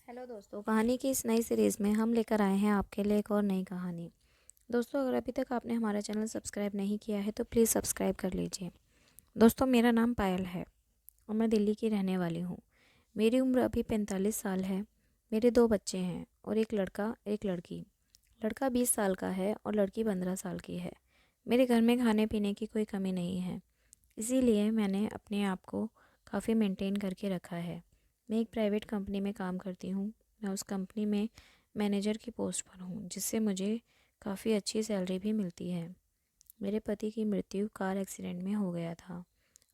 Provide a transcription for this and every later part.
Hello दोस्तों, कहानी की इस नई सीरीज़ में हम लेकर आए हैं आपके लिए एक और नई कहानी। दोस्तों, अगर अभी तक आपने हमारा चैनल सब्सक्राइब नहीं किया है तो प्लीज़ सब्सक्राइब कर लीजिए। दोस्तों, मेरा नाम पायल है और मैं दिल्ली की रहने वाली हूँ। मेरी उम्र अभी 45 साल है। मेरे 2 बच्चे हैं और एक लड़का एक लड़की। लड़का 20 साल का है और लड़की 15 साल की है। मेरे घर में खाने पीने की कोई कमी नहीं है, इसीलिए मैंने अपने आप को काफ़ी मेंटेन करके रखा है। मैं एक प्राइवेट कंपनी में काम करती हूँ। मैं उस कंपनी में मैनेजर की पोस्ट पर हूँ, जिससे मुझे काफ़ी अच्छी सैलरी भी मिलती है। मेरे पति की मृत्यु कार एक्सीडेंट में हो गया था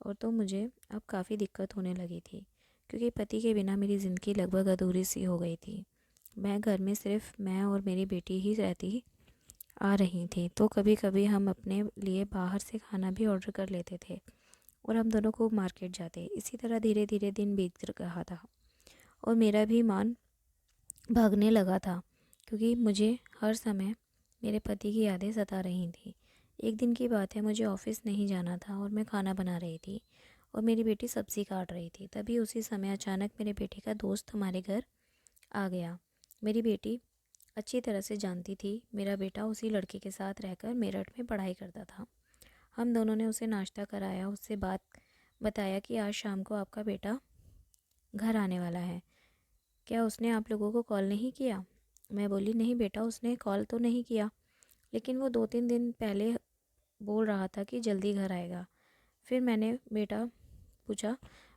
और तो मुझे अब काफ़ी दिक्कत होने लगी थी, क्योंकि पति के बिना मेरी ज़िंदगी लगभग अधूरी सी हो गई थी। मैं घर में सिर्फ मैं और मेरी बेटी ही रहती आ रही थी, तो कभी कभी हम अपने लिए बाहर से खाना भी ऑर्डर कर लेते थे और हम दोनों खूब मार्केट जाते। इसी तरह धीरे धीरे दिन बीत रहा था और मेरा भी मान भागने लगा था, क्योंकि मुझे हर समय मेरे पति की यादें सता रही थी। एक दिन की बात है, मुझे ऑफिस नहीं जाना था और मैं खाना बना रही थी और मेरी बेटी सब्ज़ी काट रही थी। तभी उसी समय अचानक मेरे बेटे का दोस्त हमारे घर आ गया। मेरी बेटी अच्छी तरह से जानती थी मेरा बेटा उसी लड़के के साथ रहकर मेरठ में पढ़ाई करता था। हम दोनों ने उसे नाश्ता कराया, उससे बात बताया कि आज शाम को आपका बेटा घर आने वाला है, क्या उसने आप लोगों को कॉल नहीं किया? मैं बोली, नहीं बेटा, उसने कॉल तो नहीं किया, लेकिन वो 2-3 दिन पहले बोल रहा था कि जल्दी घर आएगा। फिर मैंने पूछा,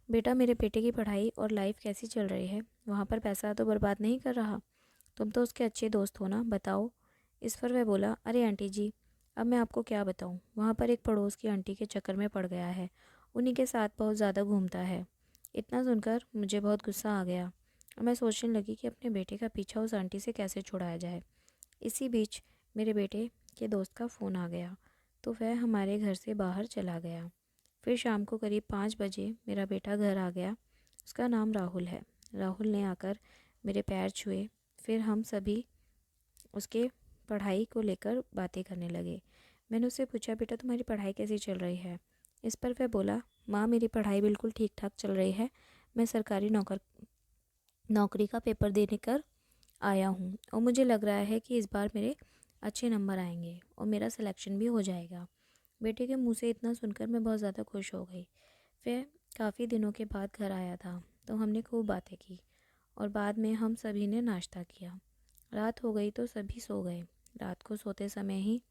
बेटा मेरे बेटे की पढ़ाई और लाइफ कैसी चल रही है? वहाँ पर पैसा तो बर्बाद नहीं कर रहा? तुम तो उसके अच्छे दोस्त हो ना, बताओ। इस पर वह बोला, अरे आंटी जी, अब मैं आपको क्या बताऊँ, वहाँ पर एक पड़ोस की आंटी के चक्कर में पड़ गया है, उन्हीं के साथ बहुत ज़्यादा घूमता है। इतना सुनकर मुझे बहुत गुस्सा आ गया और मैं सोचने लगी कि अपने बेटे का पीछा उस आंटी से कैसे छुड़ाया जाए। इसी बीच मेरे बेटे के दोस्त का फ़ोन आ गया, तो वह हमारे घर से बाहर चला गया। फिर शाम को करीब 5 बजे मेरा बेटा घर आ गया। उसका नाम राहुल है। राहुल ने आकर मेरे पैर छुए। फिर हम सभी उसके पढ़ाई को लेकर बातें करने लगे। मैंने उससे पूछा, बेटा तुम्हारी पढ़ाई कैसी चल रही है? इस पर वह बोला, माँ मेरी पढ़ाई बिल्कुल ठीक ठाक चल रही है। मैं सरकारी नौकरी का पेपर देने कर आया हूँ और मुझे लग रहा है कि इस बार मेरे अच्छे नंबर आएंगे और मेरा सिलेक्शन भी हो जाएगा। बेटे के मुंह से इतना सुनकर मैं बहुत ज़्यादा खुश हो गई। वह काफ़ी दिनों के बाद घर आया था, तो हमने खूब बातें की और बाद में हम सभी ने नाश्ता किया। रात हो गई तो सभी सो गए। रात को सोते समय ही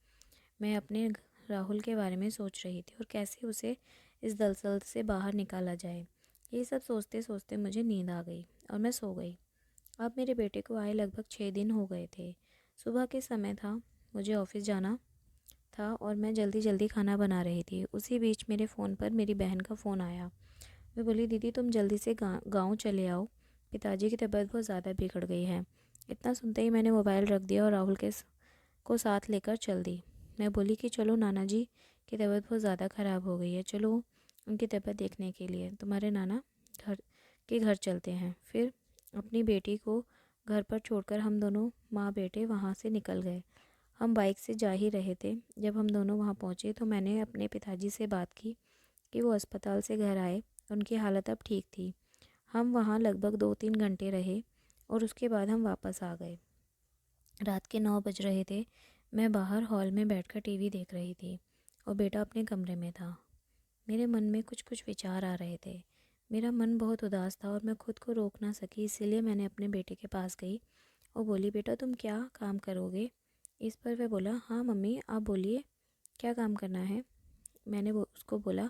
मैं अपने राहुल के बारे में सोच रही थी और कैसे उसे इस दलदल से बाहर निकाला जाए। ये सब सोचते सोचते मुझे नींद आ गई और मैं सो गई। अब मेरे बेटे को आए लगभग 6 दिन हो गए थे। सुबह के समय था, मुझे ऑफिस जाना था और मैं जल्दी जल्दी खाना बना रही थी। उसी बीच मेरे फ़ोन पर मेरी बहन का फ़ोन आया। मैं बोली, दीदी तुम जल्दी से गाँव चले आओ, पिताजी की तबीयत बहुत ज़्यादा बिगड़ गई है। इतना सुनते ही मैंने मोबाइल रख दिया और राहुल को साथ लेकर चल दी। मैं बोली कि चलो नाना जी की तबीयत बहुत ज़्यादा ख़राब हो गई है, चलो उनकी तबीयत देखने के लिए तुम्हारे नाना घर घर चलते हैं। फिर अपनी बेटी को घर पर छोड़कर हम दोनों माँ बेटे वहाँ से निकल गए। हम बाइक से जा ही रहे थे। जब हम दोनों वहाँ पहुँचे तो मैंने अपने पिताजी से बात की कि वो अस्पताल से घर आए, उनकी हालत अब ठीक थी। हम वहाँ लगभग 2-3 घंटे रहे और उसके बाद हम वापस आ गए। रात के 9 बज रहे थे। मैं बाहर हॉल में बैठकर टीवी देख रही थी और बेटा अपने कमरे में था। मेरे मन में कुछ कुछ विचार आ रहे थे। मेरा मन बहुत उदास था और मैं खुद को रोक ना सकी, इसीलिए मैंने अपने बेटे के पास गई और बोली, बेटा तुम क्या काम करोगे? इस पर वह बोला, हाँ मम्मी आप बोलिए, क्या काम करना है? मैंने उसको बोला,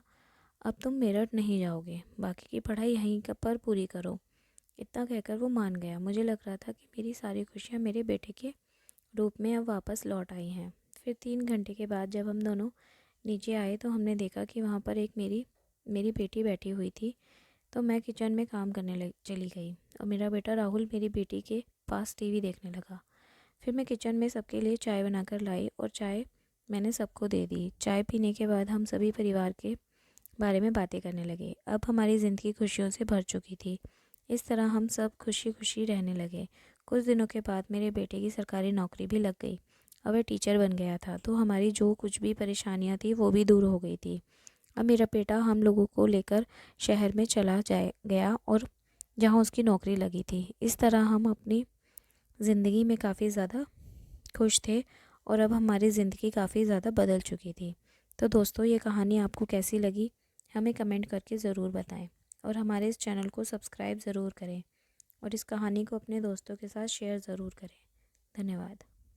अब तुम मेरठ नहीं जाओगे, बाकी की पढ़ाई यहीं पर पूरी करो। इतना कहकर वो मान गया। मुझे लग रहा था कि मेरी सारी खुशियाँ मेरे बेटे के रूप में अब वापस लौट आई हैं। फिर 3 घंटे के बाद जब हम दोनों नीचे आए तो हमने देखा कि वहाँ पर एक मेरी बेटी बैठी हुई थी। तो मैं किचन में काम करने चली गई और मेरा बेटा राहुल मेरी बेटी के पास टीवी देखने लगा। फिर मैं किचन में सबके लिए चाय बनाकर लाई और चाय मैंने सबको दे दी। चाय पीने के बाद हम सभी परिवार के बारे में बातें करने लगे। अब हमारी ज़िंदगी खुशियों से भर चुकी थी। इस तरह हम सब खुशी खुशी रहने लगे। कुछ दिनों के बाद मेरे बेटे की सरकारी नौकरी भी लग गई और वह टीचर बन गया था, तो हमारी जो कुछ भी परेशानियां थी वो भी दूर हो गई थी। अब मेरा बेटा हम लोगों को लेकर शहर में चला जाए गया और जहाँ उसकी नौकरी लगी थी। इस तरह हम अपनी ज़िंदगी में काफ़ी ज़्यादा खुश थे और अब हमारी ज़िंदगी काफ़ी ज़्यादा बदल चुकी थी। तो दोस्तों, ये कहानी आपको कैसी लगी हमें कमेंट करके ज़रूर बताएं और हमारे इस चैनल को सब्सक्राइब ज़रूर करें और इस कहानी को अपने दोस्तों के साथ शेयर ज़रूर करें। धन्यवाद।